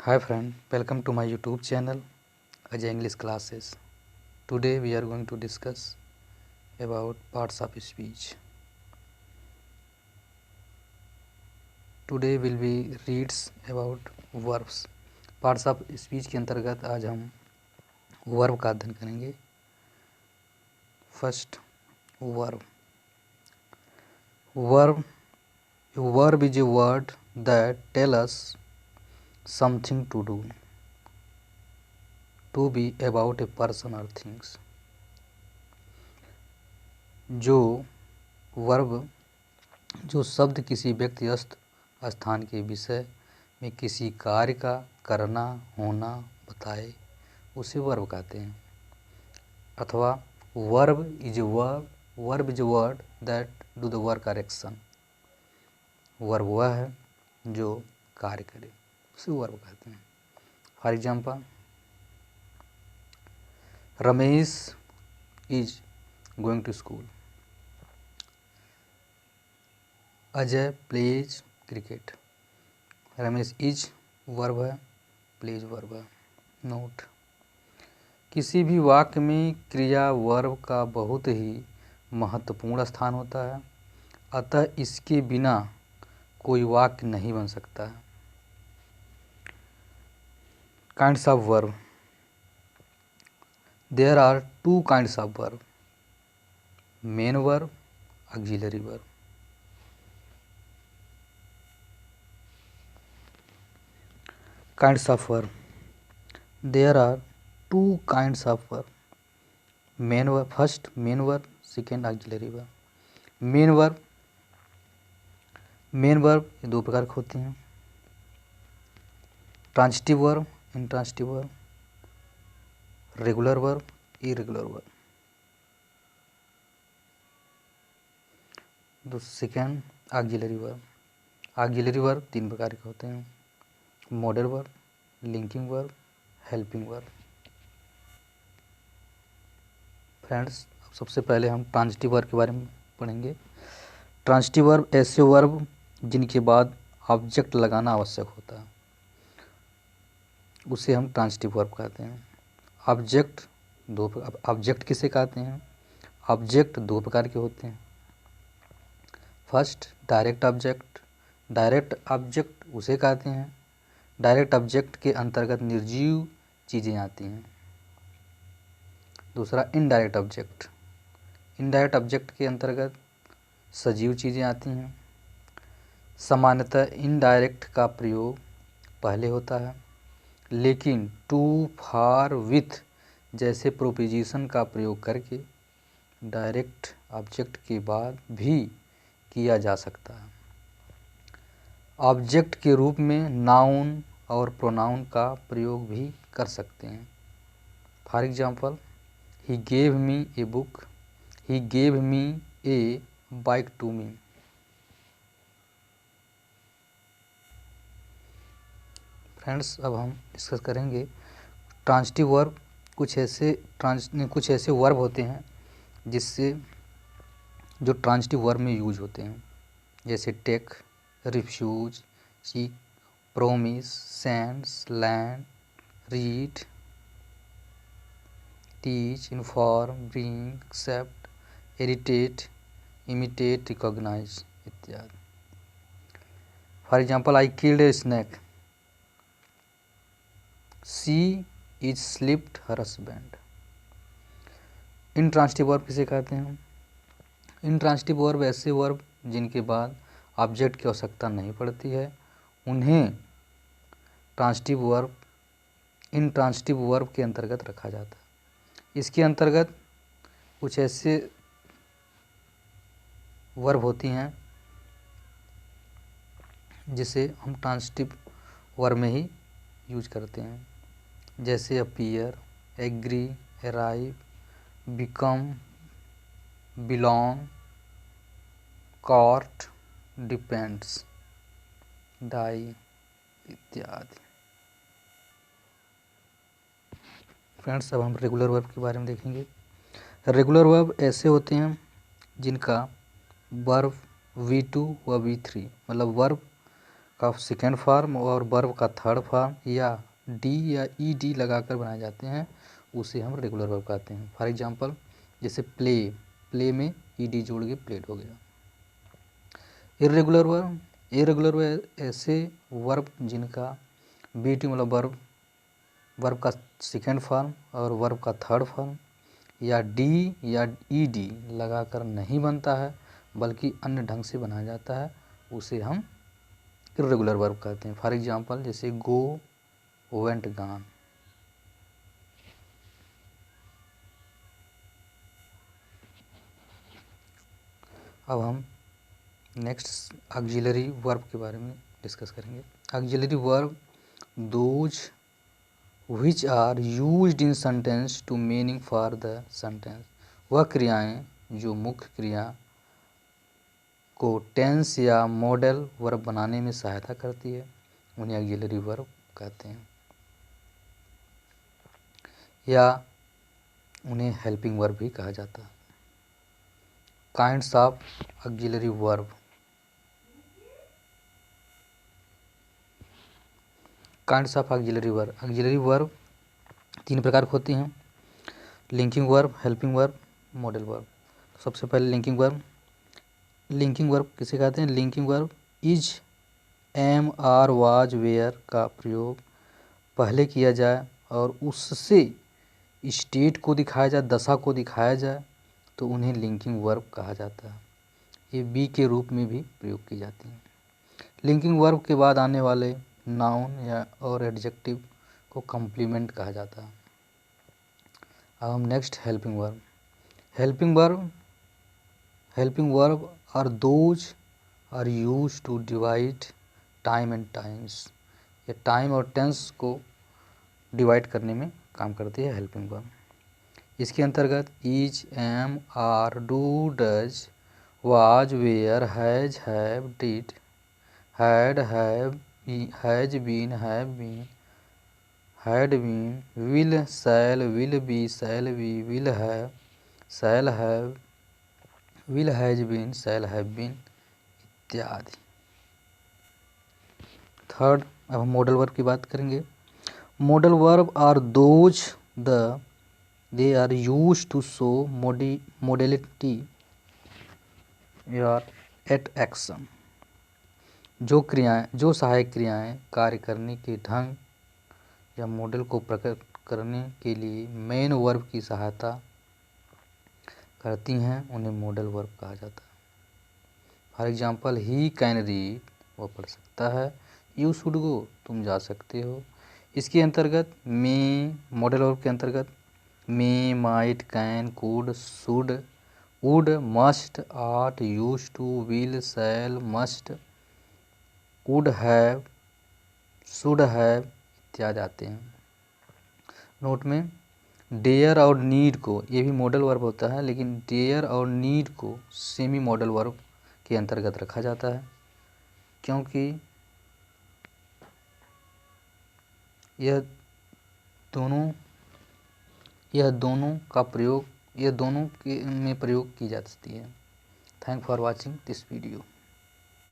Hi friend, welcome to my YouTube channel Ajay English Classes. Today we are going to discuss about parts of speech. Today will be reads about verbs. Parts of speech के अंतर्गत आज हम verb का अध्ययन करेंगे. First, verb. Verb is a word that tell us something to do, to be about a person or things. जो शब्द किसी व्यक्तिगत स्थान के विषय में किसी कार्य का करना होना बताए उसे वर्ब कहते हैं. अथवा verb is a word that do the work और एक्शन. वर्ब वह है जो कार्य करे, उसे वर्ब कहते हैं. For example, Ramesh is going to school. Ajay plays cricket. Ramesh is verb है, प्लेज वर्ब है. नोट: किसी भी वाक्य में क्रिया वर्ब का बहुत ही महत्वपूर्ण स्थान होता है, अतः इसके बिना कोई वाक्य नहीं बन सकता है. Kinds of verb. There are two kinds of verb: main verb, auxiliary verb. Kinds of verb. There are two kinds of verb. Main verb, first main verb, second auxiliary verb. Main verb ये दो प्रकार के होते हैं: transitive verb, intransitive verb, regular verb, irregular verb. Second auxiliary verb. Auxiliary verb तीन प्रकार के होते हैं: modal verb, linking verb, helping verb. Friends, सबसे पहले हम ट्रांजिटिव वर्ब के बारे में पढ़ेंगे. ट्रांजिटिव वर्ब ऐसे वर्ब जिनके बाद ऑब्जेक्ट लगाना आवश्यक होता है, उसे हम ट्रांजिटिव वर्ब कहते हैं. ऑब्जेक्ट किसे कहते हैं? ऑब्जेक्ट दो प्रकार के होते हैं. First, direct object. Direct object उसे कहते हैं डायरेक्ट ऑब्जेक्ट के अंतर्गत निर्जीव चीज़ें आती हैं. दूसरा, इनडायरेक्ट ऑब्जेक्ट. इनडायरेक्ट ऑब्जेक्ट के अंतर्गत सजीव चीज़ें आती हैं. सामान्यतः इनडायरेक्ट का प्रयोग पहले होता है, लेकिन टू, फॉर, विथ जैसे प्रोपोजिशन का प्रयोग करके डायरेक्ट ऑब्जेक्ट के बाद भी किया जा सकता है. ऑब्जेक्ट के रूप में नाउन और प्रोनाउन का प्रयोग भी कर सकते हैं. For example, he gave me a book, he gave me a bike to me. Friends, अब हम डिस्कस करेंगे ट्रांजिटिव वर्ब. कुछ ऐसे वर्ब होते हैं जिससे जो ट्रांजिटिव वर्ब में यूज होते हैं, जैसे take, refuse, seek, promise, sense, land, read, teach, inform, bring, accept, irritate, imitate, recognise इत्यादि. For example, I killed a snake. She is slipped her husband. Intransitive verb किसे कहते हैं? इनट्रांजिटिव वर्ब ऐसे verb जिनके बाद ऑब्जेक्ट की आवश्यकता नहीं पड़ती है, उन्हें इनट्रांजिटिव वर्ब के अंतर्गत रखा जाता है. इसके अंतर्गत कुछ ऐसे वर्ब होती हैं जिसे हम ट्रांजिटिव वर्ब में ही यूज करते हैं, जैसे appear, agree, arrive, become, belong, court, depends, die इत्यादि. फ्रेंड्स, अब हम रेगुलर वर्ब के बारे में देखेंगे. रेगुलर वर्ब ऐसे होते हैं जिनका वर्ब V2 व V3 मतलब वर्ब का सेकेंड फॉर्म और वर्ब का थर्ड फॉर्म या डी या ई डी लगाकर बनाए जाते हैं उसे हम रेगुलर वर्ब कहते हैं। फॉर एग्जांपल जैसे प्ले, प्ले में ई डी जोड़ के प्लेड हो गया। इर्रेगुलर वर्ब ऐसे वर्ब जिनका बीटी मतलब वर्ब का सेकेंड फॉर्म और वर्ब का थर्ड फॉर्म या डी या ई डी लगाकर नहीं बनता है बल्कि अन्य ढंग से बनाया जाता है, उसे हम इर्रेगुलर वर्ब कहते हैं। फॉर एग्जांपल जैसे गो, वेंट, गॉन। अब हम नेक्स्ट ऑक्सिलरी वर्ब के बारे में डिस्कस करेंगे। Auxiliary verb those which are used in sentence to meaning for the sentence, वह क्रियाएं जो मुख्य क्रिया को टेंस या मॉडल वर्ब बनाने में सहायता करती है उन्हें ऑक्सिलरी वर्ब कहते हैं या उन्हें हेल्पिंग वर्ब भी कहा जाता है। Kinds of auxiliary verb. Kinds of auxiliary verb. Auxiliary verb 3 प्रकार की होती हैं, linking verb, helping verb, modal verb. सबसे पहले लिंकिंग वर्ब। लिंकिंग वर्ब किसे कहते हैं? Linking verb is, am, are, was, were का प्रयोग पहले किया जाए और उससे स्टेट को दिखाया जाए, दशा को दिखाया जाए तो उन्हें लिंकिंग वर्ब कहा जाता है। ये बी के रूप में भी प्रयोग की जाती हैं। लिंकिंग वर्ब के बाद आने वाले नाउन या और एडजेक्टिव को कॉम्प्लीमेंट कहा जाता है। अब हम next helping verb. Helping verb are those are use to divide time and times. ये टाइम और टेंस को डिवाइड करने में काम करती है हेल्पिंग वर्ब। इसके अंतर्गत is, am, are, do, does, was, were, has, have, did, had, has been, have been, had been, will, shall, will be, shall be, will have, shall have, will has been, shall have been इत्यादि। Third, अब हम modal verb की बात करेंगे। Modal verb are those they are use to show modality या at action. जो सहायक क्रियाएं कार्य करने के ढंग या मॉडल को प्रकट करने के लिए मेन वर्ब की सहायता करती हैं उन्हें मॉडल वर्ब कहा जाता है। For example he can read, वह पढ़ सकता है। यू शुड गो, तुम जा सकते हो। इसके अंतर्गत मे, मॉडल वर्ब के अंतर्गत may, might, can, could, should, would, must, ought, use to, will, shall, must, would have, should have इत्यादि आते हैं। नोट में डेयर और नीड को, ये भी मॉडल वर्ब होता है लेकिन डेयर और नीड को सेमी मॉडल वर्ब के अंतर्गत रखा जाता है क्योंकि यह दोनों में प्रयोग की जा सकती है। Thank for watching this video.